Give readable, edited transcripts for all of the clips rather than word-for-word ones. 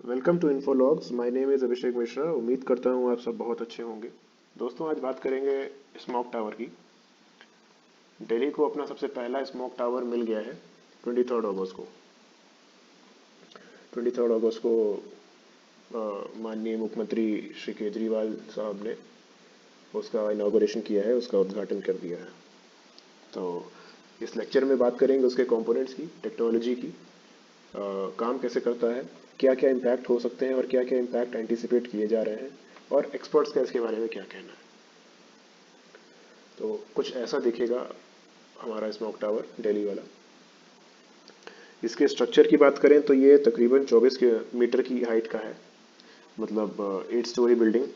Welcome to Infologs. My name is Abhishek Mishra. उम्मीद करता हूँ आप सब बहुत अच्छे होंगे। दोस्तों, आज बात करेंगे स्मोक टावर की। दिल्ली को अपना सबसे पहला स्मोक टावर मिल गया है 23 अगस्त को। 23 अगस्त को माननीय मुख्यमंत्री श्री केजरीवाल साहब ने उसका इनाग्रेशन किया है, उसका उद्घाटन कर दिया है। तो इस लेक्चर में बात करेंगे उसके कंपोनेंट्स की, टेक्नोलॉजी की, काम कैसे करता है, क्या क्या इम्पैक्ट हो सकते हैं और क्या क्या इम्पैक्ट एंटिसिपेट किए जा रहे हैं, और एक्सपर्ट्स का इसके बारे में क्या कहना है। तो कुछ ऐसा दिखेगा हमारा स्मोक टावर दिल्ली वाला। इसके स्ट्रक्चर की बात करें तो ये तकरीबन 24 मीटर की हाइट का है, मतलब 8 स्टोरी बिल्डिंग,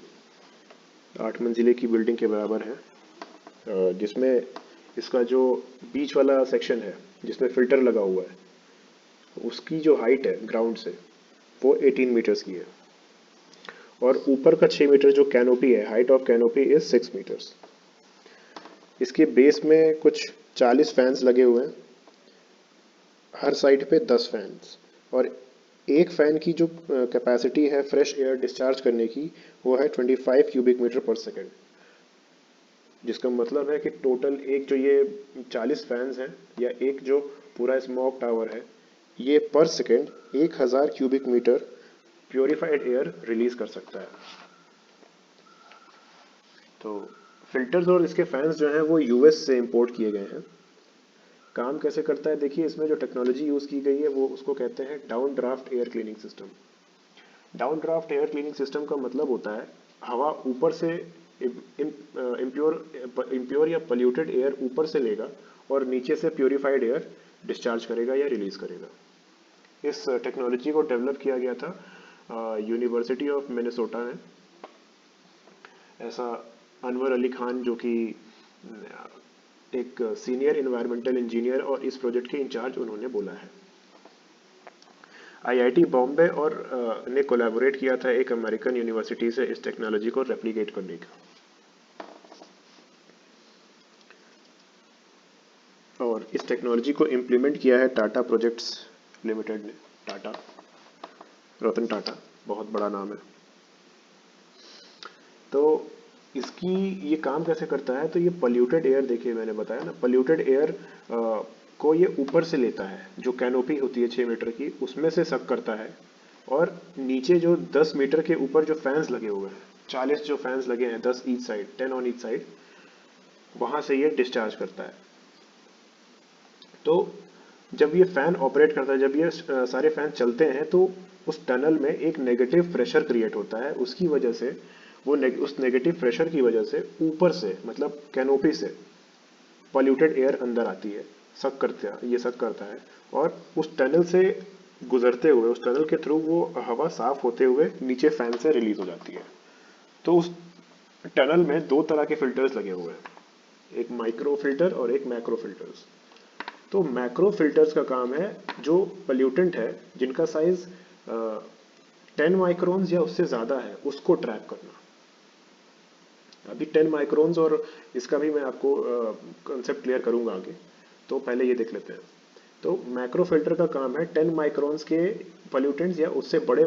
8 मंजिले की बिल्डिंग के बराबर है, जिसमें इसका जो बीच वाला सेक्शन है जिसमें फिल्टर लगा हुआ है, उसकी जो हाइट है ग्राउंड से वो 18 मीटर्स की है, और ऊपर का 6 मीटर जो कैनोपी है, height of canopy is 6 metres. इसके बेस में कुछ 40 फैंस लगे हुए हैं, हर साइड पे 10 फैंस, और एक फैन की जो कैपेसिटी है फ्रेश एयर डिस्चार्ज करने की वो है 25 क्यूबिक मीटर पर सेकेंड। जिसका मतलब है कि टोटल एक जो ये 40 फैंस हैं या एक जो पूरा स्मोक टावर है, ये पर second 1000 cubic metre purified air release कर सकता है। तो फिल्टर्स और इसके फैंस जो हैं वो यूएस से इंपोर्ट किए गए हैं। काम कैसे करता है देखिए, इसमें जो टेक्नोलॉजी यूज़ की गई है वो उसको कहते हैं down draft air cleaning system. Down draft air cleaning system का मतलब होता है हवा ऊपर से इम्प्योर या पोल्यूटेड एयर ऊपर से लेगा और नीचे से प्योरीफाइड एयर डिस्चार्ज करेगा या रिलीज करेगा। इस टेक्नोलॉजी को डेवलप किया गया था यूनिवर्सिटी ऑफ मिनेसोटा में। ऐसा अनवर अली खान, जो कि एक सीनियर इन्वायरमेंटल इंजीनियर और इस प्रोजेक्ट के इंचार्ज, उन्होंने बोला है। आईआईटी बॉम्बे और ने कोलैबोरेट किया था एक अमेरिकन यूनिवर्सिटी से इस टेक्नोलॉजी को रेप्लिकेट करने का, और इस टेक्नोलॉजी को इम्प्लीमेंट किया है टाटा प्रोजेक्ट्स लिमिटेड ने। टाटा, रतन टाटा, बहुत बड़ा नाम है। तो इसकी ये काम कैसे करता है, तो ये पोल्यूटेड एयर, देखिए मैंने बताया ना, पोल्यूटेड एयर को ये ऊपर से लेता है, जो कैनोपी होती है 6 मीटर की उसमें से सक करता है, और नीचे जो 10 मीटर के ऊपर जो फैंस लगे हुए हैं, 40 जो फैंस लगे हैं, 10 each side, 10 on each side, वहां से ये डिस्चार्ज करता है। तो जब ये फैन ऑपरेट करता है, जब ये सारे फैन चलते हैं, तो उस टनल में एक नेगेटिव प्रेशर क्रिएट होता है। उसकी वजह से उस नेगेटिव प्रेशर की वजह से ऊपर से, मतलब कैनोपी से पॉल्यूटेड एयर अंदर आती है, सक करता है, और उस टनल से गुजरते हुए, उस टनल के थ्रू वो हवा साफ होते हुए नीचे फैन से रिलीज हो जाती है। तो उस टनल में दो तरह के फिल्टर्स लगे हुए हैं, एक माइक्रो फिल्टर और एक मैक्रो फिल्टर्स। तो मैक्रो फिल्टर्स का काम है जो पोल्यूटेंट है, जिनका साइज 10 माइक्रोन्स या उससे ज़्यादा है, उसको ट्रैप करना। अभी 10 माइक्रोन्स और इसका भी मैं आपको कंसेप्ट क्लियर करूंगा आगे, तो पहले ये देख लेते हैं। तो मैक्रो फिल्टर का काम है 10 माइक्रोन्स के पोल्यूटेंट्स या उससे बड़े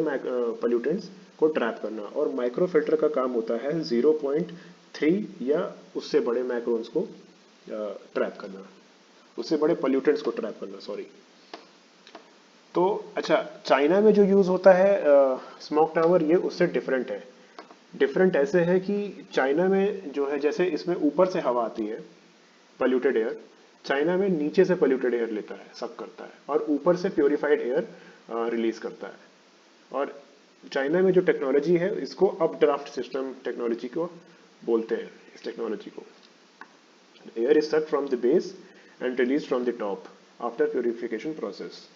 पोल्यूटेंट्स को ट्रैप करना, और माइक्रो फिल्टर का काम होता है 0.3 या उससे बड़े माइक्रोन्स को ट्रैप करना, उससे बड़े पोल्यूटेंट्स को ट्रैप करना, सॉरी। तो अच्छा, चाइना में जो यूज़ होता है स्मोक टावर, ये उससे डिफरेंट है। डिफरेंट ऐसे है कि चाइना में जो है, जैसे इसमें ऊपर से हवा आती है पोल्यूटेड एयर, चाइना में नीचे से पोल्यूटेड एयर लेता है, सक करता है, और ऊपर से प्योरीफाइड एयर रिलीज करता है। और चाइना में जो टेक्नोलॉजी है, इसको अप ड्राफ्ट सिस्टम टेक्नोलॉजी को बोलते हैं। इस टेक्नोलॉजी को air is sucked from the base and release from the top after purification process,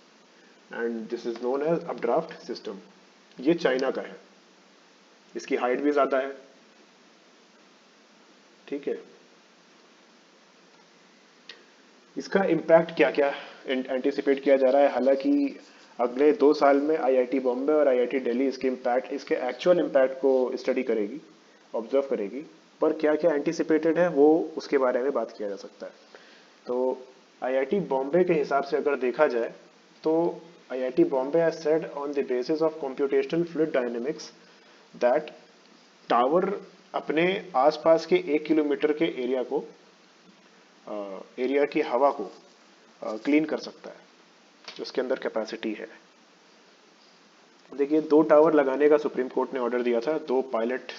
and this is known as updraft system. ये चाइना का है, इसकी हाइट भी ज्यादा है, ठीक है। इसका इम्पैक्ट क्या क्या एंटिसिपेट किया जा रहा है, हालांकि अगले 2 साल में आईआईटी बॉम्बे और आईआईटी दिल्ली इसके एक्चुअल इम्पैक्ट को स्टडी करेगी, ऑब्जर्व करेगी, पर क्या क्या एंटिसिपेटेड है वो उसके बारे में बात किया जा सकता है। तो आईआईटी बॉम्बे के हिसाब से अगर देखा जाए, तो IIT Bombay has said on the basis of computational fluid dynamics that tower अपने आसपास के 1 किलोमीटर के एरिया की हवा को क्लीन कर सकता है, उसके अंदर कैपेसिटी है। देखिए, 2 टावर लगाने का सुप्रीम कोर्ट ने ऑर्डर दिया था, 2 पायलट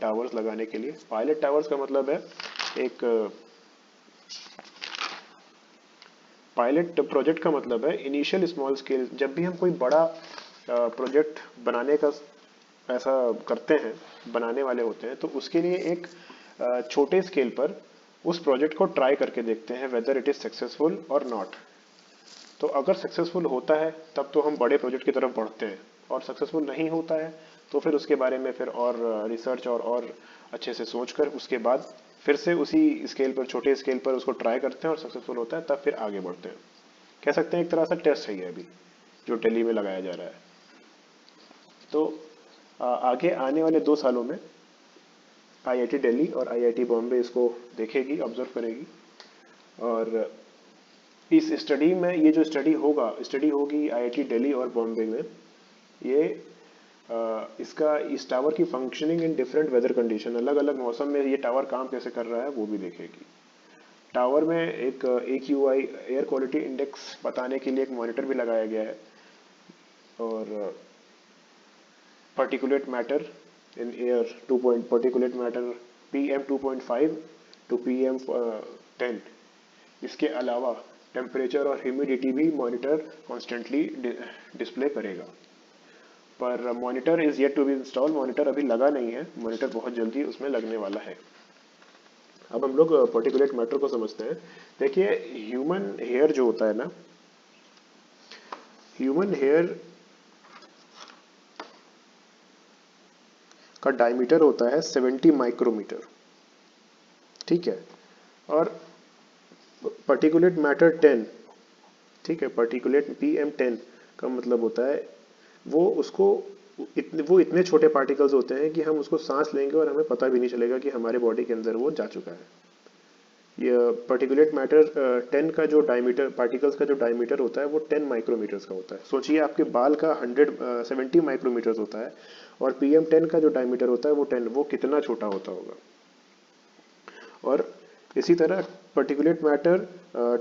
टावर्स लगाने के लिए। पायलट टावर्स का मतलब है एक पायलट प्रोजेक्ट का मतलब है इनिशियल स्मॉल स्केल। जब भी हम कोई बड़ा प्रोजेक्ट बनाने का ऐसा करते हैं, बनाने वाले होते हैं, तो उसके लिए एक छोटे स्केल पर उस प्रोजेक्ट को ट्राई करके देखते हैं वेदर इट इज सक्सेसफुल और नॉट। तो अगर सक्सेसफुल होता है तब तो हम बड़े प्रोजेक्ट की तरफ बढ़ते हैं, और सक्सेसफुल नहीं होता है तो फिर उसके बारे में फिर और रिसर्च और अच्छे से सोचकर उसके बाद फिर से उसी स्केल पर, छोटे स्केल पर उसको ट्राई करते हैं, और सक्सेसफुल होता है तब फिर आगे बढ़ते हैं। कह सकते हैं एक तरह से टेस्ट है ये अभी जो दिल्ली में लगाया जा रहा है। तो आगे आने वाले 2 सालों में IIT दिल्ली और IIT बॉम्बे इसको देखेगी, ऑब्जर्व करेगी, और इस स्टडी में, ये जो स्टडी होगी IIT दिल्ली और बॉम्बे में, ये इस टावर की functioning in different weather condition, अलग अलग मौसम में ये टावर काम कैसे कर रहा है वो भी देखेगी। टावर में एक AQI एयर क्वालिटी इंडेक्स बताने के लिए एक मॉनिटर भी लगाया गया है, और particulate matter in air, particulate matter PM 2.5 to PM 10। इसके अलावा टेम्परेचर और ह्यूमिडिटी भी मॉनिटर कॉन्स्टेंटली डिस्प्ले करेगा। पर monitor is yet to be install, monitor अभी लगा नहीं है, मॉनिटर बहुत जल्दी उसमें लगने वाला है। अब हम लोग पर्टिकुलेट मैटर को समझते हैं। देखिए, ह्यूमन हेयर जो होता है ना, ह्यूमन हेयर का डायमीटर होता है 70 माइक्रोमीटर, ठीक है। और पर्टिकुलेट मैटर 10, ठीक है, पर्टिकुलेट PM 10 का मतलब होता है वो इतने छोटे पार्टिकल्स होते हैं कि हम उसको सांस लेंगे और हमें पता भी नहीं चलेगा कि हमारे बॉडी के अंदर वो जा चुका है। ये पर्टिकुलेट मैटर 10 का जो डायमीटर, पार्टिकल्स का जो डायमीटर होता है वो 10 माइक्रोमीटर्स का होता है। सोचिए आपके बाल का 70 माइक्रोमीटर्स होता है, और PM 10 का जो डायमीटर होता है वो 10, वो कितना छोटा होता होगा। और इसी तरह पर्टिकुलेट मैटर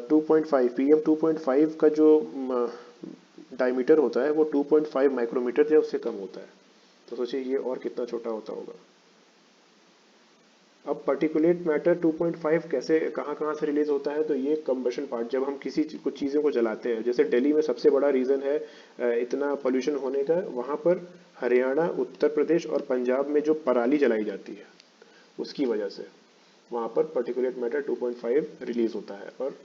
2.5, PM 2.5 का जो डायमीटर होता है वो 2.5 माइक्रोमीटर या उससे कम होता है। तो सोचिए ये और कितना छोटा होता होगा। अब पर्टिकुलेट मैटर 2.5 कैसे, कहाँ से रिलीज होता है, तो ये कंबशन पार्ट, जब हम कुछ चीज़ों को जलाते हैं, जैसे दिल्ली में सबसे बड़ा रीज़न है इतना पोल्यूशन होने का, वहाँ पर हरियाणा, उत्तर प्रदेश और पंजाब में जो पराली जलाई जाती है उसकी वजह से वहाँ पर पर्टिकुलेट मैटर 2.5 रिलीज होता है, और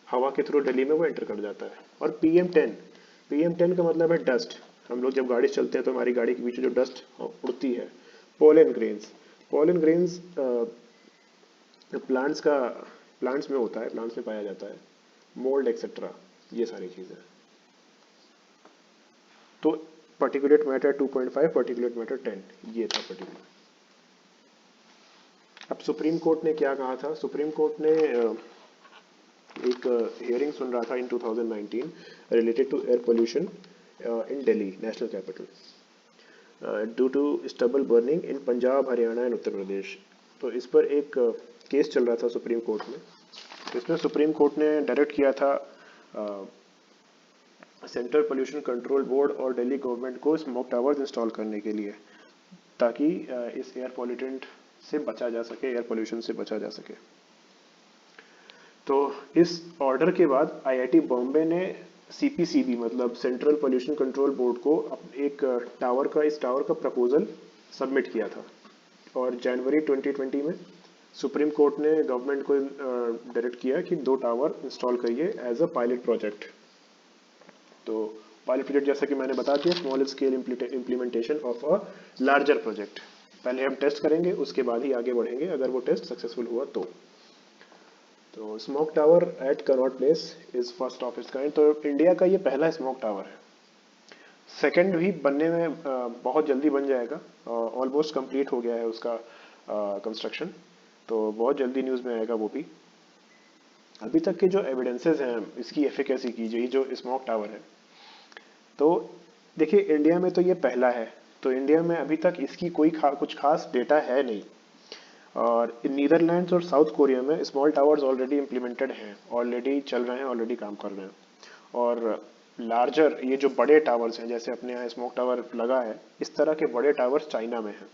हवा के थ्रू दिल्ली में वो एंटर कर जाता है। और PM10 का मतलब है डस्ट। हम लोग जब गाड़ी चलते हैं तो हमारी गाड़ी के बीच जो डस्ट उड़ती है, पोलन ग्रेन्स प्लांट्स में होता है, प्लांट्स में पाया जाता है, मोल्ड एक्सेट्रा, ये सारी चीजें। तो पर्टिकुलेट मैटर 2.5, पर्टिकुलेट मैटर 10, ये था पर्टिकुलर। अब सुप्रीम कोर्ट ने क्या कहा था? सुप्रीम कोर्ट ने एक हियरिंग सुन रहा था in 2019 related to air pollution in Delhi national capital due to stubble burning in Punjab, Haryana and Uttar Pradesh. तो इस पर एक केस चल रहा था सुप्रीम कोर्ट में। इसमें सुप्रीम कोर्ट ने डायरेक्ट किया था सेंट्रल पोल्यूशन कंट्रोल बोर्ड और दिल्ली गवर्नमेंट को स्मोक टावर्स इंस्टॉल करने के लिए, ताकि इस एयर पॉल्यूटेंट से बचा जा सके, एयर पोल्यूशन से बचा जा सके। तो इस ऑर्डर के बाद IIT बॉम्बे ने CPCB मतलब सेंट्रल पोल्यूशन कंट्रोल बोर्ड को एक इस टावर का प्रपोजल सबमिट किया था, और जनवरी 2020 में सुप्रीम कोर्ट ने गवर्नमेंट को डायरेक्ट किया कि 2 टावर इंस्टॉल करिए एज अ पायलट प्रोजेक्ट। तो पायलट प्रोजेक्ट जैसा कि मैंने बता दिया, small scale implementation of a larger project. पहले हम टेस्ट करेंगे, उसके बाद ही आगे बढ़ेंगे अगर वो टेस्ट सक्सेसफुल हुआ तो smoke tower at Connaught Place is first of its kind. तो इंडिया का ये पहला स्मोक टावर है। सेकंड भी बनने में बहुत जल्दी बन जाएगा, ऑलमोस्ट कंप्लीट हो गया है उसका कंस्ट्रक्शन, तो बहुत जल्दी न्यूज़ में आएगा वो भी। अभी तक के जो एविडेंसेस हैं इसकी एफिकेसी की, जो स्मोक टावर है, तो देखिए इंडिया में तो ये पहला है, तो इंडिया में अभी तक इसकी कोई कुछ खास डेटा है नहीं। और नीदरलैंड्स और साउथ कोरिया में स्मॉल टावर्स ऑलरेडी इम्प्लीमेंटेड हैं, ऑलरेडी चल रहे हैं, ऑलरेडी काम कर रहे हैं। और लार्जर ये जो बड़े टावर्स हैं, जैसे अपने यहाँ स्मोक टावर लगा है, इस तरह के बड़े टावर्स चाइना में हैं।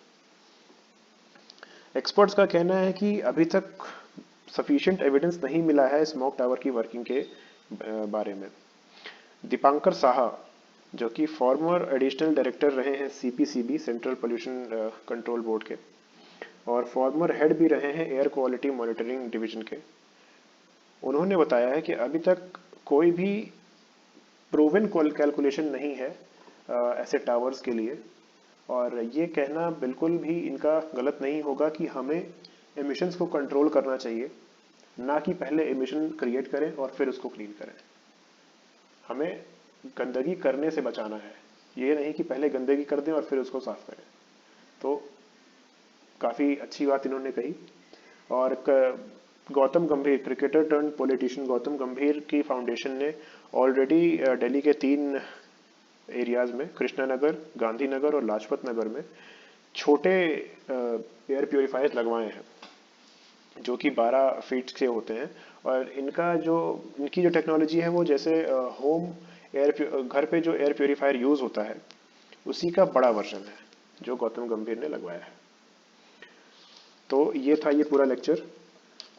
एक्सपर्ट्स का कहना है कि अभी तक सफिशिएंट एविडेंस नहीं मिला है स्मोक टावर की वर्किंग के बारे में। दीपांकर साहा, जो कि फॉर्मर एडिशनल डायरेक्टर रहे हैं CPCB, central pollution control board के, और फॉर्मर हेड भी रहे हैं एयर क्वालिटी मॉनिटरिंग डिवीजन के, उन्होंने बताया है कि अभी तक कोई भी प्रूवन कैलकुलेशन नहीं है ऐसे टावर्स के लिए। और ये कहना बिल्कुल भी इनका गलत नहीं होगा कि हमें एमिशंस को कंट्रोल करना चाहिए, ना कि पहले एमिशन क्रिएट करें और फिर उसको क्लीन करें। हमें गंदगी करने से बचाना है, ये नहीं कि पहले गंदगी कर दें और फिर उसको साफ करें। तो काफ़ी अच्छी बात इन्होंने कही। और गौतम गंभीर, क्रिकेटर टर्न पॉलिटिशियन गौतम गंभीर की फाउंडेशन ने ऑलरेडी दिल्ली के 3 एरियाज में, कृष्णानगर, गांधीनगर और लाजपत नगर में छोटे एयर प्योरीफायर्स लगवाए हैं, जो कि 12 फीट के होते हैं। और इनकी जो टेक्नोलॉजी है वो जैसे होम घर पे जो एयर प्योरीफायर यूज होता है उसी का बड़ा वर्जन है जो गौतम गंभीर ने लगवाया है। तो ये था ये पूरा लेक्चर,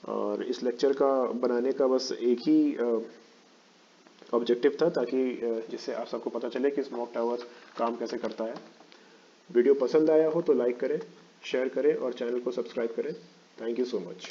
और इस लेक्चर का बनाने का बस एक ही ऑब्जेक्टिव था, ताकि जिससे आप सबको पता चले कि स्मोक टावर काम कैसे करता है। वीडियो पसंद आया हो तो लाइक करें, शेयर करें और चैनल को सब्सक्राइब करें। Thank you so much.